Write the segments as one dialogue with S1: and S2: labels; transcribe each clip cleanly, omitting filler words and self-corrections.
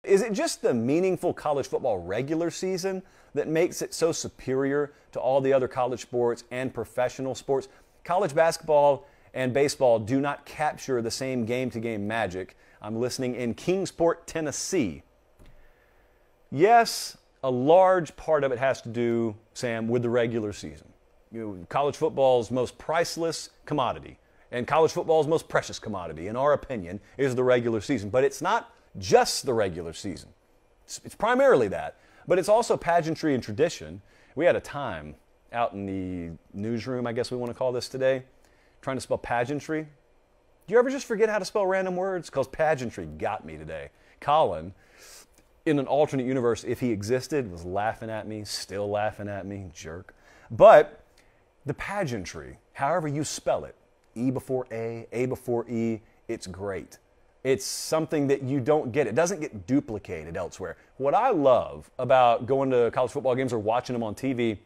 S1: Is it just the meaningful college football regular season that makes it so superior to all the other college sports and professional sports? College basketball and baseball do not capture the same game-to-game magic. I'm listening in Kingsport, Tennessee. Yes, a large part of it has to do, Sam, with the regular season. College football's most priceless commodity and college football's most precious commodity, in our opinion, is the regular season. But it's not just the regular season. It's primarily that, but it's also pageantry and tradition. We had a time out in the newsroom, I guess we want to call this today, trying to spell pageantry. Do you ever just forget how to spell random words? Because pageantry got me today. Colin, in an alternate universe, if he existed, was laughing at me, still laughing at me, jerk. But the pageantry, however you spell it, E before A before E, it's great. It's something that you don't get. It doesn't get duplicated elsewhere. What I love about going to college football games or watching them on TV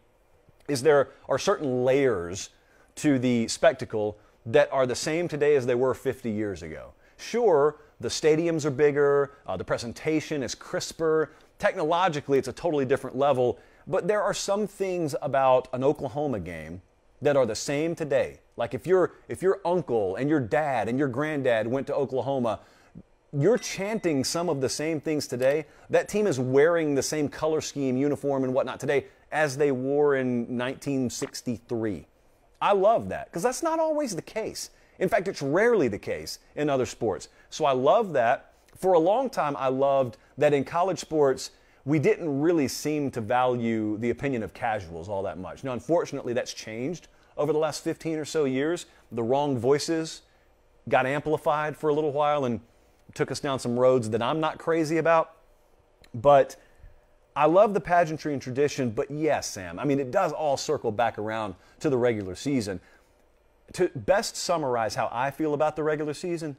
S1: is there are certain layers to the spectacle that are the same today as they were 50 years ago. Sure, the stadiums are bigger, the presentation is crisper, technologically it's a totally different level, but there are some things about an Oklahoma game that are the same today. Like if your uncle and your dad and your granddad went to Oklahoma, you're chanting some of the same things today. That team is wearing the same color scheme, uniform, and whatnot today as they wore in 1963. I love that because that's not always the case. In fact, it's rarely the case in other sports. So I love that. For a long time, I loved that in college sports, we didn't really seem to value the opinion of casuals all that much. Now, unfortunately, that's changed over the last 15 or so years. The wrong voices got amplified for a little while and took us down some roads that I'm not crazy about. But I love the pageantry and tradition, but yes, Sam, I mean, it does all circle back around to the regular season. To best summarize how I feel about the regular season,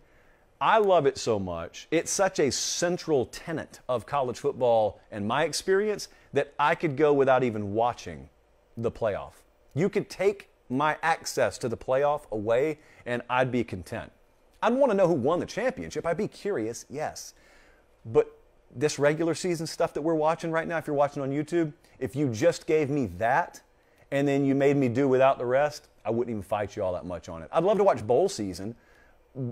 S1: I love it so much. It's such a central tenet of college football and my experience that I could go without even watching the playoff. You could take my access to the playoff away and I'd be content. I'd want to know who won the championship. I'd be curious, yes. But this regular season stuff that we're watching right now, if you're watching on YouTube, if you just gave me that and then you made me do without the rest, I wouldn't even fight you all that much on it. I'd love to watch bowl season,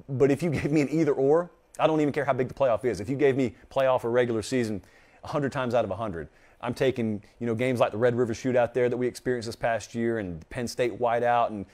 S1: but if you gave me an either or, I don't even care how big the playoff is. If you gave me playoff or regular season 100 times out of 100, I'm taking games like the Red River Shootout there that we experienced this past year and Penn State whiteout and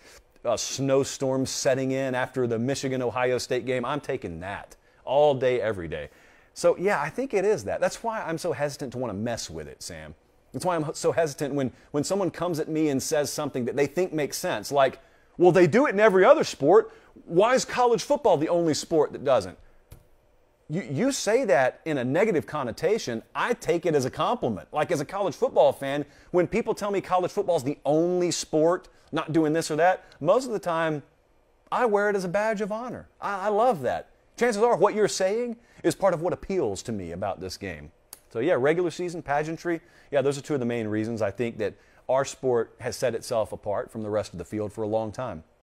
S1: snowstorms setting in after the Michigan-Ohio State game. I'm taking that all day, every day. So, yeah, I think it is that. That's why I'm so hesitant to want to mess with it, Sam. That's why I'm so hesitant when someone comes at me and says something that they think makes sense, like, well, they do it in every other sport. Why is college football the only sport that doesn't? You say that in a negative connotation, I take it as a compliment. Like as a college football fan, when people tell me college football is the only sport not doing this or that, most of the time I wear it as a badge of honor. I love that. Chances are what you're saying is part of what appeals to me about this game. So yeah, regular season, pageantry, yeah, those are two of the main reasons I think that our sport has set itself apart from the rest of the field for a long time.